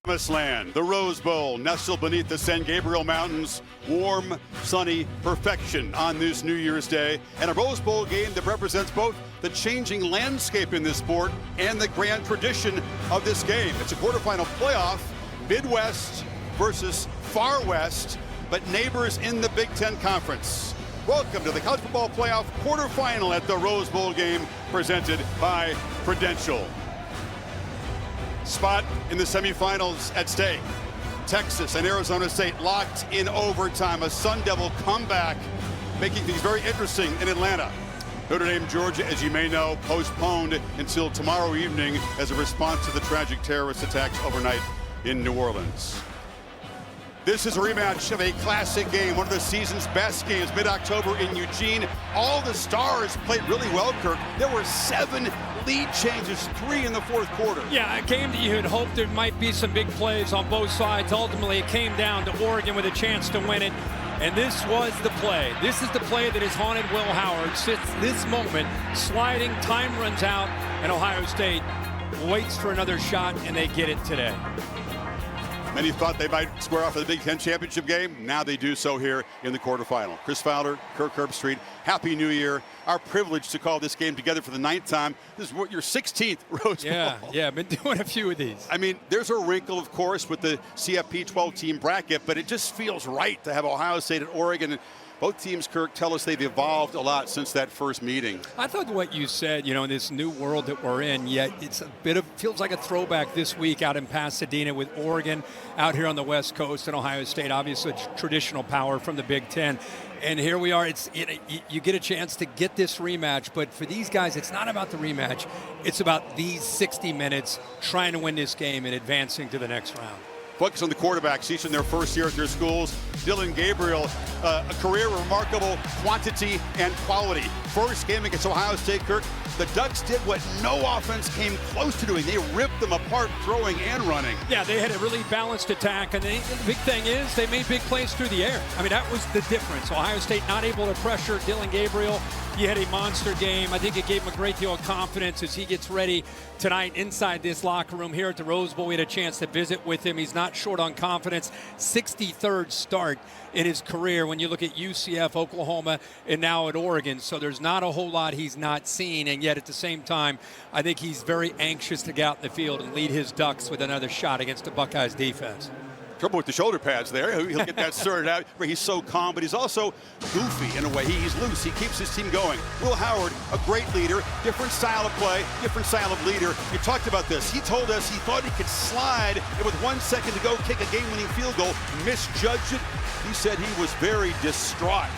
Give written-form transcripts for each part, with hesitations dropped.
Promised Land, the Rose Bowl, nestled beneath the San Gabriel Mountains. Warm, sunny perfection on this New Year's Day. And a Rose Bowl game that represents both the changing landscape in this sport and the grand tradition of this game. It's a quarterfinal playoff, Midwest versus Far West, but neighbors in the Big Ten Conference. Welcome to the College Football Playoff quarterfinal at the Rose Bowl game, presented by Prudential. Spot in the semifinals at stake. Texas and Arizona State locked in overtime. A Sun Devil comeback, making things very interesting in Atlanta. Notre Dame, Georgia, as you may know, postponed until tomorrow evening as a response to the tragic terrorist attacks overnight in New Orleans. This is a rematch of a classic game, one of the season's best games, mid-October in Eugene. All the stars played really well, Kirk. There were 7 lead changes, 3 in the fourth quarter. Yeah, a game that you had hoped there might be some big plays on both sides. Ultimately, it came down to Oregon with a chance to win it. And this was the play. This is the play that has haunted Will Howard since this moment. Sliding, time runs out, and Ohio State waits for another shot, and they get it today. Many thought they might square off for the Big Ten championship game. Now they do so here in the quarterfinal. Chris Fowler, Kirk Herbstreit, Happy New Year. Our privilege to call this game together for the 9th time. This is what, your 16th Rose Bowl. Yeah, been doing a few of these. I mean, there's a wrinkle, of course, with the CFP 12-team bracket, but it just feels right to have Ohio State and Oregon. Both teams, Kirk, tell us they've evolved a lot since that first meeting. I thought what you said, in this new world that we're in, yet it's a bit of, feels like a throwback this week out in Pasadena with Oregon out here on the West Coast and Ohio State, obviously traditional power from the Big Ten. And here we are. You get a chance to get this rematch, but for these guys, it's not about the rematch. It's about these 60 minutes trying to win this game and advancing to the next round. Focus on the quarterbacks, each in their first year at their schools. Dillon Gabriel, a career remarkable quantity and quality. First game against Ohio State, Kirk, the Ducks did what no offense came close to doing. They ripped them apart, throwing and running. Yeah, they had a really balanced attack, and the big thing is they made big plays through the air. I mean, that was the difference. Ohio State not able to pressure Dillon Gabriel. He had a monster game. I think it gave him a great deal of confidence as he gets ready tonight inside this locker room here at the Rose Bowl. We had a chance to visit with him. He's not short on confidence. 63rd start in his career when you look at UCF, Oklahoma, and now at Oregon. So there's not a whole lot he's not seen, and yet at the same time, I think he's very anxious to get out in the field and lead his Ducks with another shot against the Buckeyes defense. Trouble with the shoulder pads there. He'll get that sorted out. He's so calm, but he's also goofy in a way. He's loose. He keeps his team going. Will Howard, a great leader, different style of play, different style of leader. You talked about this. He told us he thought he could slide and with 1 second to go kick a game-winning field goal, misjudged it. He said he was very distraught.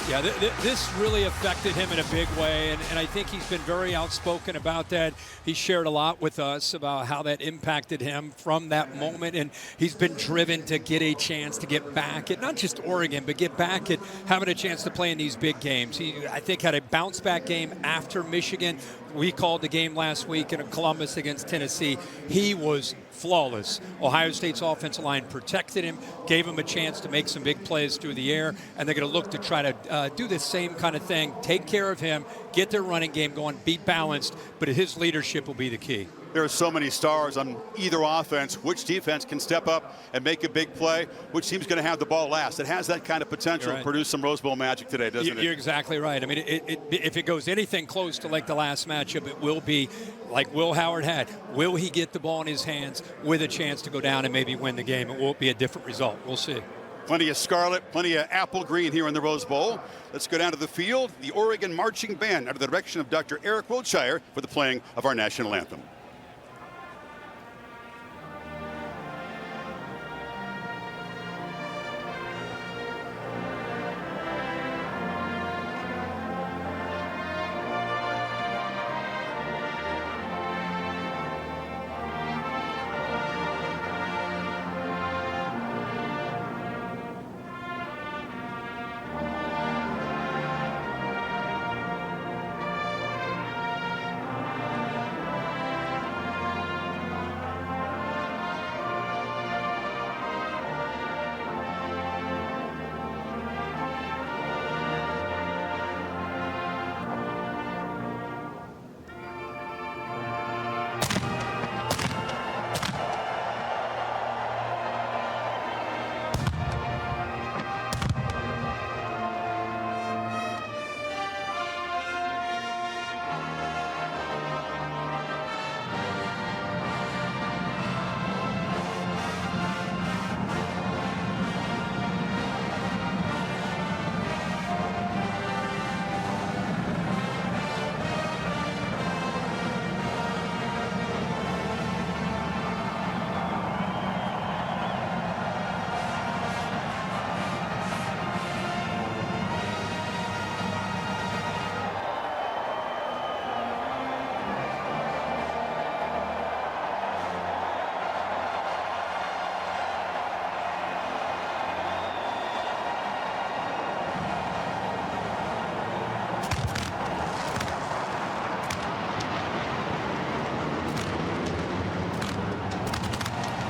Yeah, this really affected him in a big way, and I think he's been very outspoken about that. He shared a lot with us about how that impacted him from that moment, and he's been driven to get a chance to get back at not just Oregon, but get back at having a chance to play in these big games. He, I think, had a bounce-back game after Michigan. We called the game last week in Columbus against Tennessee. He was flawless. Ohio State's offensive line protected him, gave him a chance to make some big plays through the air, and they're going to look to try to do the same kind of thing, take care of him, get their running game going, be balanced, but his leadership will be the key. There are so many stars on either offense. Which defense can step up and make a big play? Which team's going to have the ball last? It has that kind of potential to produce some Rose Bowl magic today, doesn't it? You're exactly right. I mean, if it goes anything close to like the last matchup, it will be like Will Howard had. Will he get the ball in his hands with a chance to go down and maybe win the game? It won't be a different result. We'll see. Plenty of scarlet, plenty of apple green here in the Rose Bowl. Let's go down to the field. The Oregon Marching Band under the direction of Dr. Eric Wiltshire for the playing of our national anthem.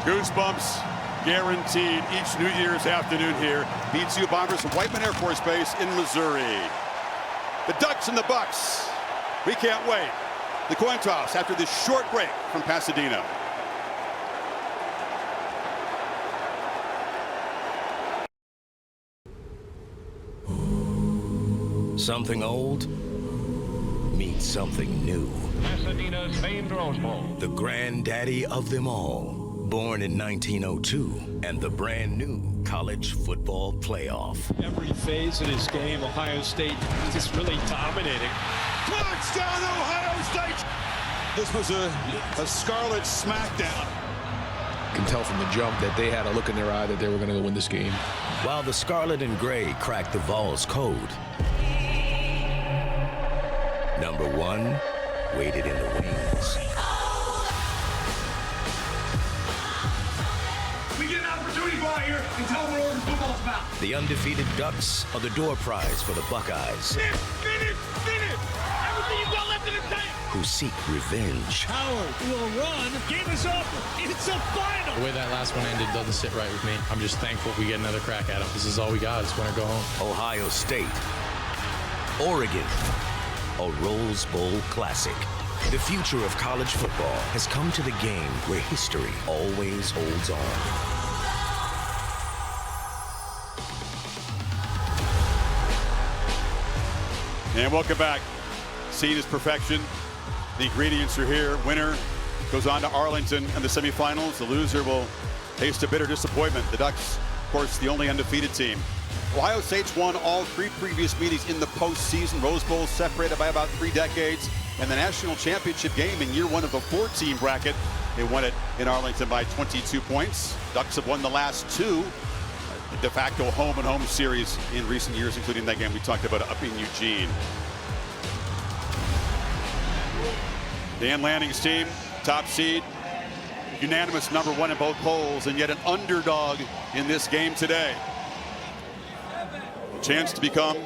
Goosebumps guaranteed each New Year's afternoon here. BTU Bombers from Whiteman Air Force Base in Missouri. The Ducks and the Bucks. We can't wait. The coin toss after this short break from Pasadena. Something old meets something new. Pasadena's famed Rose Bowl. The granddaddy of them all. Born in 1902 and the brand new college football playoff. Every phase of this game, Ohio State just really dominating. Touchdown, Ohio State! This was a Scarlet smackdown. You can tell from the jump that they had a look in their eye that they were going to go win this game. While the Scarlet and Gray cracked the Vols' code, number one waited in the wings. We get an opportunity to go out here and tell them what Oregon football's about. The undefeated Ducks are the door prize for the Buckeyes. Finish! Everything you've got left in the tank! Who seek revenge. Howard will run. Game is over. It's a final. The way that last one ended doesn't sit right with me. I'm just thankful we get another crack at them. This is all we got. It's win or go home. Ohio State. Oregon. A Rose Bowl classic. The future of college football has come to the game where history always holds on. And welcome back. Seen as perfection. The ingredients are here. Winner goes on to Arlington in the semifinals. The loser will taste a bitter disappointment. The Ducks, of course, the only undefeated team. Ohio State's won all 3 previous meetings in the postseason. Rose Bowl separated by about 3 decades. And the national championship game in year 1 of the 4-team bracket, they won it in Arlington by 22 points. Ducks have won the last 2 de facto home-and-home series in recent years, including that game we talked about up in Eugene. Dan Lanning's team, top seed, unanimous number 1 in both polls, and yet an underdog in this game today. A chance to become,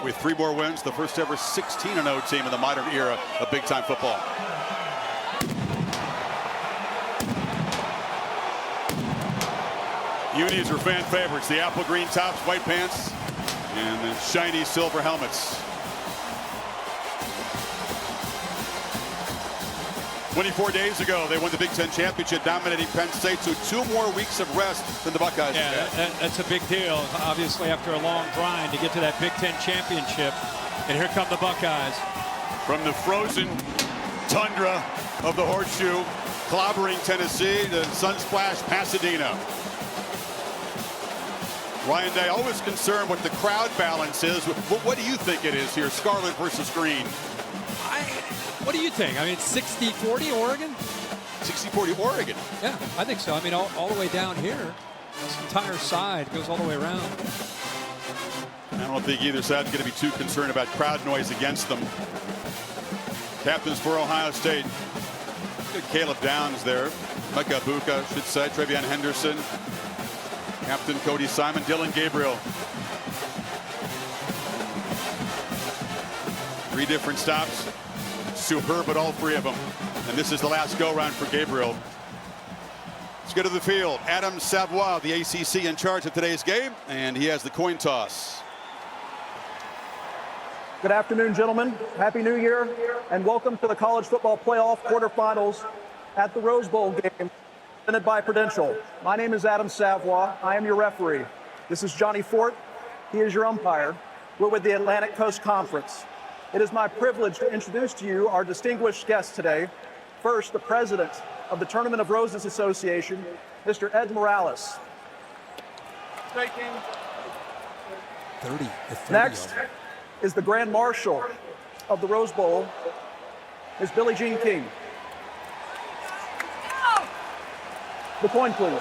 with 3 more wins, the first ever 16-0 team in the modern era of big-time football. Unis are fan favorites. The apple green tops, white pants, and the shiny silver helmets. 24 days ago, they won the Big Ten championship, dominating Penn State, so 2 more weeks of rest than the Buckeyes. Yeah, that's a big deal, obviously, after a long grind to get to that Big Ten championship. And here come the Buckeyes. From the frozen tundra of the Horseshoe, clobbering Tennessee, to Sunsplash Pasadena. Ryan Day, always concerned what the crowd balance is. What do you think it is here, scarlet versus green? What do you think? I mean, 60-40 Oregon? 60-40 Oregon. Yeah, I think so. I mean, all the way down here, this entire side goes all the way around. I don't think either side's going to be too concerned about crowd noise against them. Captains for Ohio State. Good Caleb Downs there. Mecca Buka, should say. Trevion Henderson. Captain Cody Simon. Dylan Gabriel. 3 different stops. Superb at all 3 of them. And this is the last go-round for Gabriel. Let's go to the field. Adam Savoie, the ACC, in charge of today's game, and he has the coin toss. Good afternoon, gentlemen. Happy New Year, and welcome to the College Football Playoff quarterfinals at the Rose Bowl game presented by Prudential. My name is Adam Savoie. I am your referee. This is Johnny Fort. He is your umpire. We're with the Atlantic Coast Conference. It is my privilege to introduce to you our distinguished guests today. First, the president of the Tournament of Roses Association, Mr. Ed Morales. 30. Next is the Grand Marshal of the Rose Bowl, Ms. Billie Jean King. The coin, please.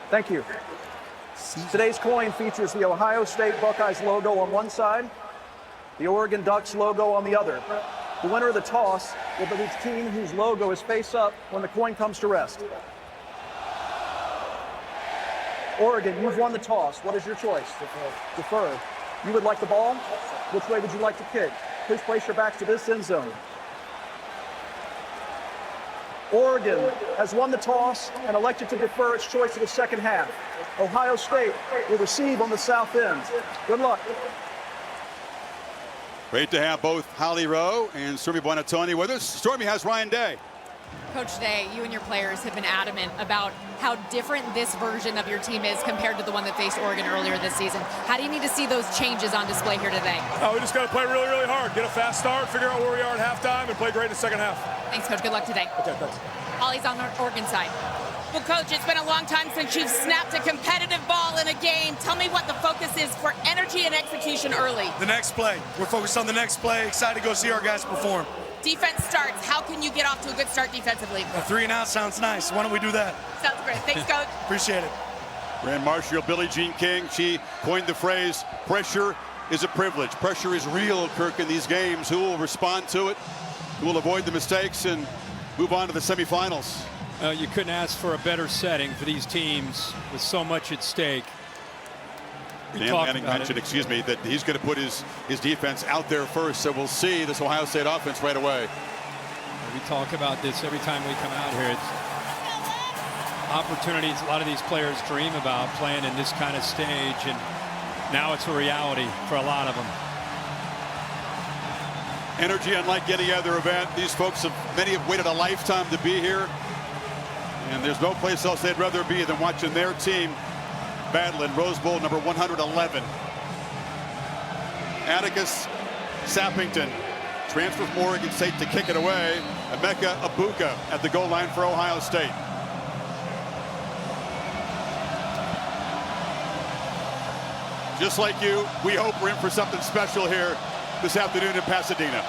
Thank you. Today's coin features the Ohio State Buckeyes logo on one side, the Oregon Ducks logo on the other. The winner of the toss will be the team whose logo is face up when the coin comes to rest. Oregon, you've won the toss. What is your choice? Defer. You would like the ball? Which way would you like to kick? Please place your backs to this end zone. Oregon has won the toss and elected to defer its choice to the second half. Ohio State will receive on the south end. Good luck. Great to have both Holly Rowe and Stormy Buonantony with us. Stormy has Ryan Day. Coach Day, you and your players have been adamant about how different this version of your team is compared to the one that faced Oregon earlier this season. How do you need to see those changes on display here today? We just got to play really, really hard. Get a fast start, figure out where we are at halftime, and play great in the second half. Thanks, Coach. Good luck today. Okay, thanks. Holly's on the Oregon side. Well, Coach, it's been a long time since you've snapped a competitive ball in a game. Tell me what the focus is for energy and execution early. The next play. We're focused on the next play. Excited to go see our guys perform. Defense starts. How can you get off to a good start defensively? A 3 and out sounds nice. Why don't we do that? Sounds great. Thanks, Coach. Appreciate it. Grand Marshal Billie Jean King, she coined the phrase, pressure is a privilege. Pressure is real, Kirk, in these games. Who will respond to it? Who will avoid the mistakes and move on to the semifinals? You couldn't ask for a better setting for these teams with so much at stake. Dan Lanning mentioned, that he's going to put his defense out there first, so we'll see this Ohio State offense right away. We talk about this every time we come out here. It's opportunities a lot of these players dream about, playing in this kind of stage, and now it's a reality for a lot of them. Energy unlike any other event. These folks, many have waited a lifetime to be here, and there's no place else they'd rather be than watching their team battle in Rose Bowl number 111. Atticus Sappington, transfer from Oregon State to kick it away. Emeka Abuka at the goal line for Ohio State. Just like you, we hope we're in for something special here this afternoon in Pasadena.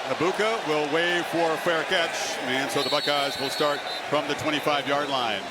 Abuka will wave for a fair catch, and so the Buckeyes will start from the 25-yard line.